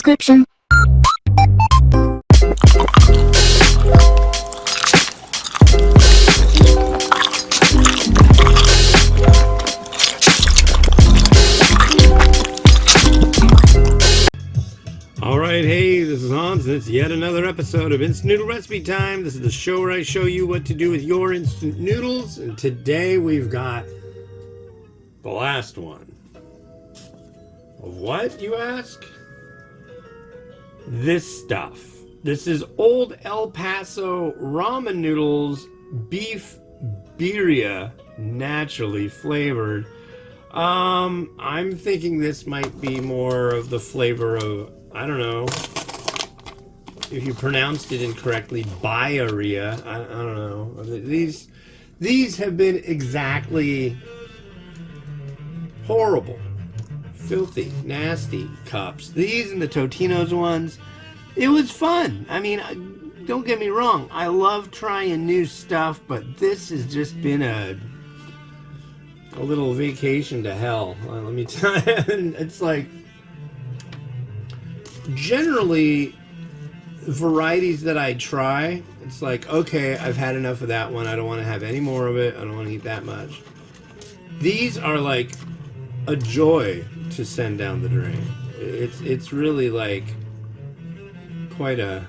description. Alright, hey, this is Hans, and it's yet another episode of Instant Noodle Recipe Time. This is the show where I show you what to do with your instant noodles, and today we've got the last one. Of what, you ask? This stuff. This is Old El Paso Ramen Noodles, beef birria, naturally flavored. I'm thinking this might be more of the flavor of, I don't know, if you pronounced it incorrectly, Birria. I don't know. These have been exactly horrible, filthy, nasty cups. These and the Totino's ones, it was fun. I mean, don't get me wrong, I love trying new stuff, but this has just been a little vacation to hell. Let me tell you, it's like, generally, varieties that I try, it's like, okay, I've had enough of that one. I don't want to have any more of it. I don't want to eat that much. These are like a joy to send down the drain. It's really like quite a,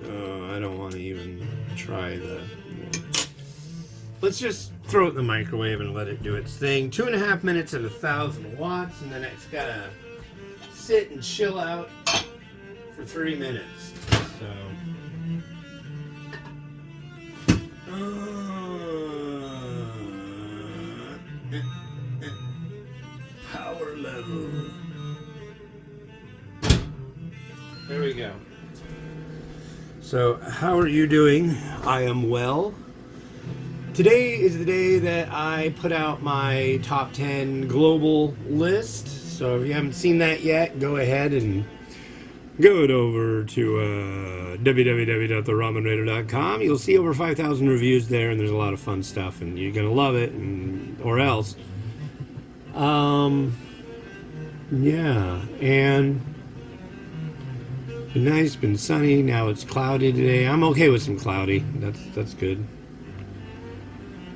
I don't want to even try the, let's just throw it in the microwave and let it do its thing. 2.5 minutes at 1,000 watts, and then it's gotta sit and chill out for 3 minutes. So, power level. There we go. So, how are you doing? I am well. Today is the day that I put out my top 10 global list. So if you haven't seen that yet, go ahead and go over to www.theramenraider.com. You'll see over 5,000 reviews there, and there's a lot of fun stuff, and you're gonna love it, or else. Yeah, and been nice, been sunny. Now it's cloudy today. I'm okay with some cloudy. That's good.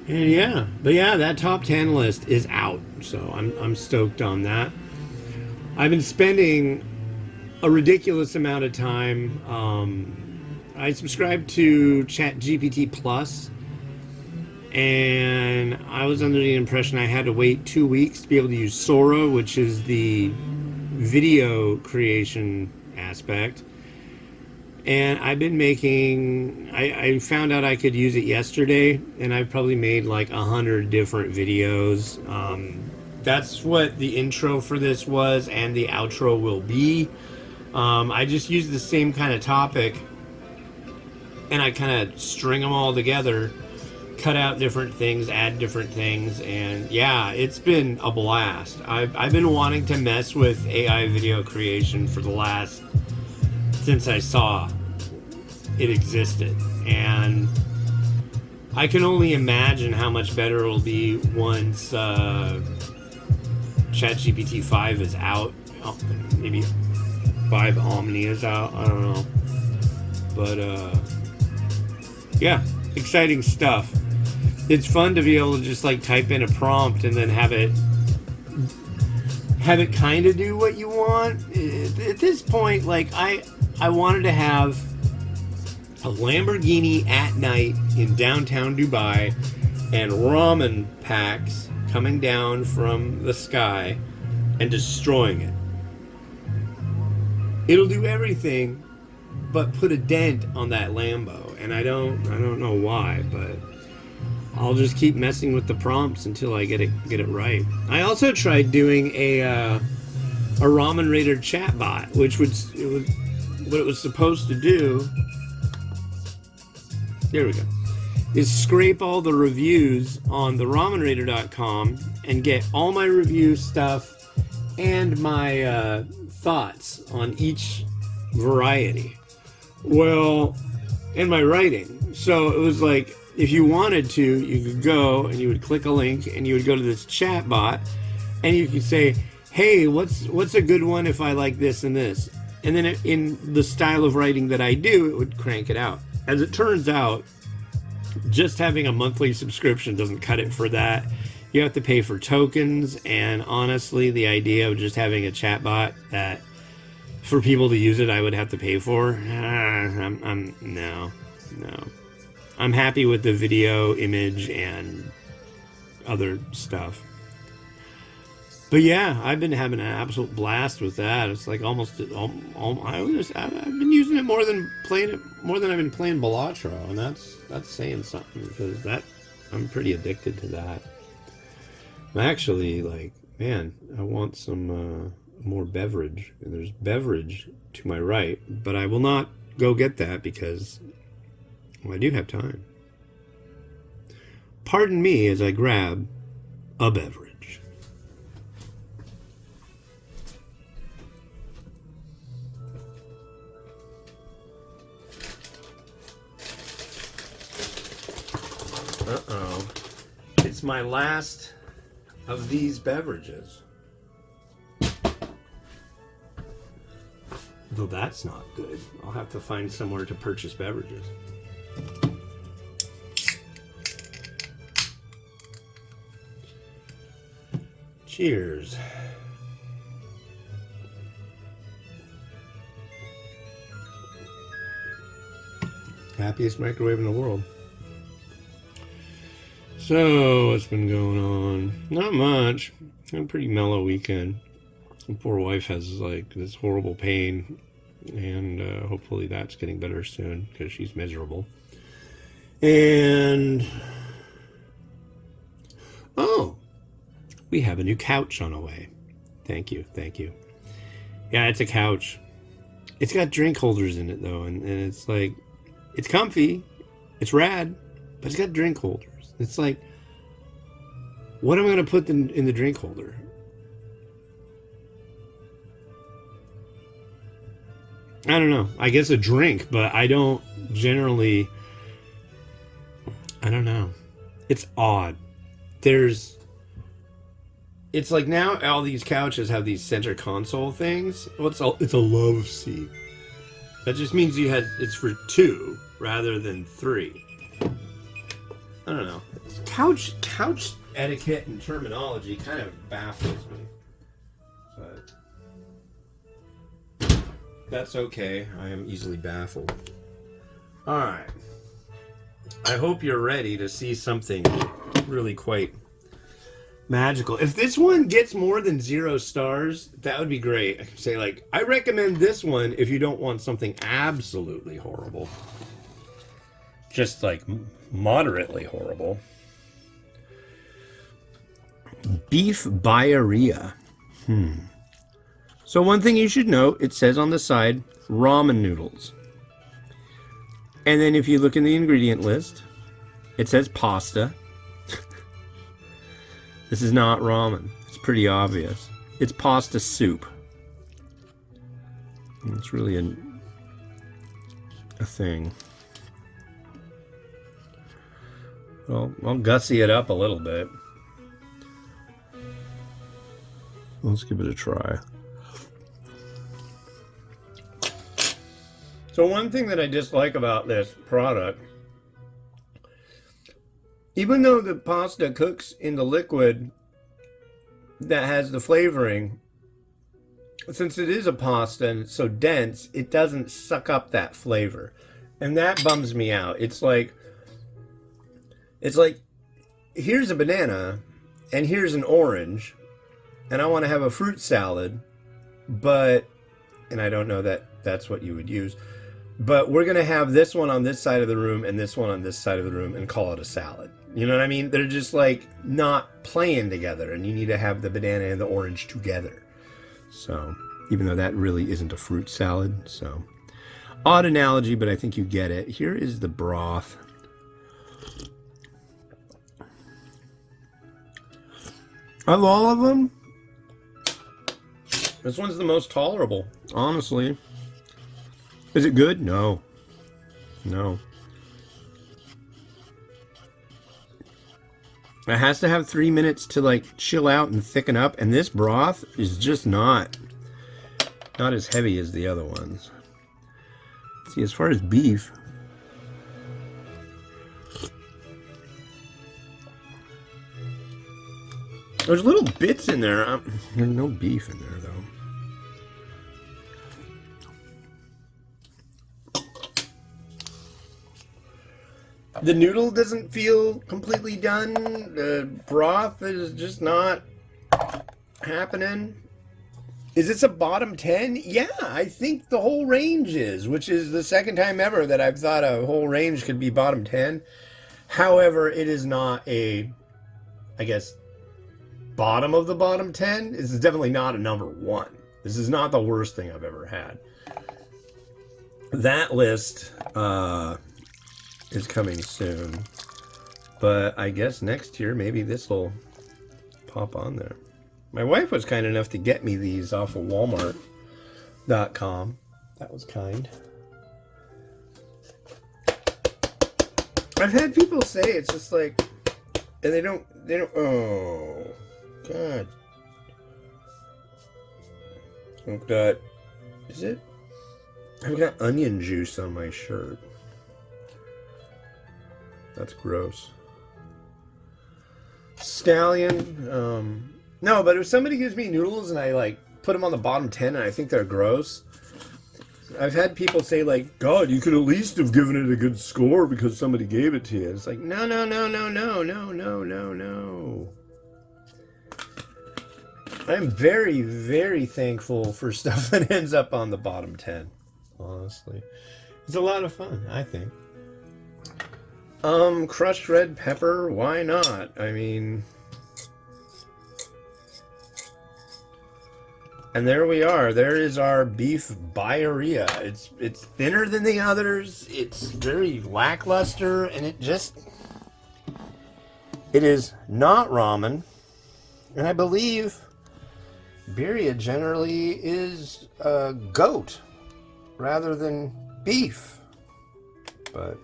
And yeah, but yeah, that top 10 list is out, so I'm stoked on that. I've been spending a ridiculous amount of time. I subscribed to ChatGPT Plus, and I was under the impression I had to wait 2 weeks to be able to use Sora, which is the video creation aspect. And I've been making, I found out I could use it yesterday, and I've probably made like 100 different videos. That's what the intro for this was, and the outro will be. I just use the same kind of topic, and I kind of string them all together, cut out different things, add different things, and yeah, it's been a blast. I've been wanting to mess with AI video creation for the last, since I saw it existed, and I can only imagine how much better it'll be once ChatGPT 5 is out. Maybe 5 Omni is out, I don't know, but yeah, exciting stuff. It's fun to be able to just like type in a prompt and then have it kind of do what you want. At this point, like I wanted to have a Lamborghini at night in downtown Dubai and ramen packs coming down from the sky and destroying it. It'll do everything but put a dent on that Lambo, and I don't know why, but I'll just keep messing with the prompts until I get it right. I also tried doing a Ramen Raider chatbot, what it was supposed to do. There we go. Is scrape all the reviews on the ramenraider.com and get all my review stuff and my thoughts on each variety. Well, and my writing. So it was like, if you wanted to, you could go and you would click a link and you would go to this chat bot and you could say, hey, what's a good one if I like this and this? And then in the style of writing that I do, it would crank it out. As it turns out, just having a monthly subscription doesn't cut it for that. You have to pay for tokens, and honestly, the idea of just having a chatbot that for people to use it, I would have to pay for. No. I'm happy with the video, image, and other stuff. But yeah, I've been having an absolute blast with that. It's like I've been using it more than I've been playing Balatro, and that's saying something, because I'm pretty addicted to that. I'm actually like, man, I want some more beverage, and there's beverage to my right, but I will not go get that because I do have time. Pardon me as I grab a beverage. Uh-oh. It's my last of these beverages. Though that's not good. I'll have to find somewhere to purchase beverages. Cheers. Happiest microwave in the world. So, what's been going on? Not much. Had a pretty mellow weekend. My poor wife has like this horrible pain, and hopefully that's getting better soon because she's miserable. And oh, we have a new couch on the way. Thank you. Yeah, it's a couch. It's got drink holders in it though, and it's like, it's comfy, it's rad, but it's got drink holders. It's like, what am I going to put in the drink holder? I don't know. I guess a drink, but I don't generally... I don't know. It's odd. It's like now all these couches have these center console things. Well, it's a love seat. That just means it's for two rather than three. I don't know. Couch etiquette and terminology kind of baffles me. But that's okay. I am easily baffled. Alright. I hope you're ready to see something really quite magical. If this one gets more than 0 stars, that would be great. I can say, like, I recommend this one if you don't want something absolutely horrible. Just like moderately horrible. Beef Birria. So one thing you should note, it says on the side, ramen noodles. And then if you look in the ingredient list, it says pasta. This is not ramen. It's pretty obvious. It's pasta soup. It's really a thing. Well, I'll gussy it up a little bit. Let's give it a try. So one thing that I dislike about this product, even though the pasta cooks in the liquid that has the flavoring, since it is a pasta and it's so dense, it doesn't suck up that flavor. And that bums me out. It's like, here's a banana and here's an orange, and I want to have a fruit salad, and I don't know that that's what you would use, but we're going to have this one on this side of the room and this one on this side of the room and call it a salad. You know what I mean? They're just like not playing together, and you need to have the banana and the orange together. So, even though that really isn't a fruit salad, so odd analogy, but I think you get it. Here is the broth. Of all of them, this one's the most tolerable, honestly. Is it good? No. It has to have 3 minutes to like chill out and thicken up, and this broth is just not. not as heavy as the other ones. See, as far as beef, there's little bits in there. There's no beef in there, though. The noodle doesn't feel completely done. The broth is just not happening. Is this a bottom 10? Yeah, I think the whole range is, which is the second time ever that I've thought a whole range could be bottom 10. However, it is not a, I guess, bottom of the bottom 10. This is definitely not a number 1. This is not the worst thing I've ever had. That list is coming soon, but I guess next year maybe this will pop on there. My wife was kind enough to get me these off of Walmart.com. That was kind. I've had people say it's just like, and they don't, oh, God. I've got, is it? I've got onion juice on my shirt. That's gross. Stallion. No, but if somebody gives me noodles and I like put them on the bottom 10 and I think they're gross, I've had people say like, God, you could at least have given it a good score because somebody gave it to you. It's like, no. I'm very, very thankful for stuff that ends up on the bottom 10. Honestly, it's a lot of fun, I think. Crushed red pepper, why not? I mean, and there we are. There is our beef birria. It's thinner than the others. It's very lackluster, and it is not ramen. And I believe birria generally is goat rather than beef. But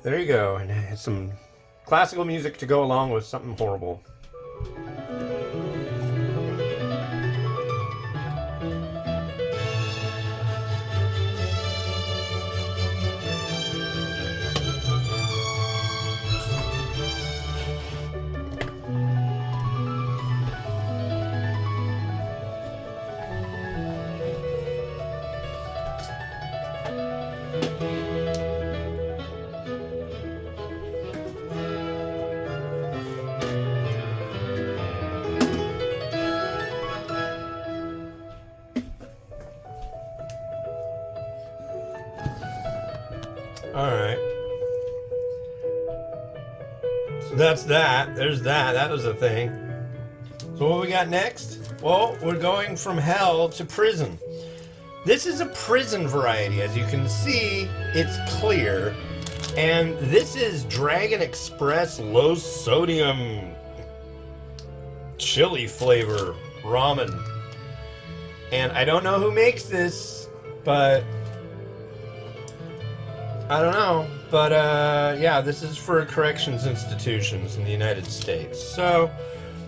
there you go, and it's some classical music to go along with something horrible. Alright. So that's that. There's that. That was a thing. So what we got next? Well, we're going from hell to prison. This is a prison variety. As you can see, it's clear. And this is Dragon Express low sodium chili flavor ramen. And I don't know who makes this, but I don't know, but yeah, this is for corrections institutions in the United States. So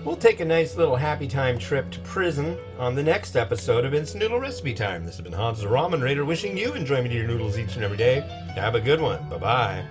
we'll take a nice little happy time trip to prison on the next episode of Instant Noodle Recipe Time. This has been Hans the Ramen Raider wishing you enjoyment of your noodles each and every day. Have a good one. Bye-bye.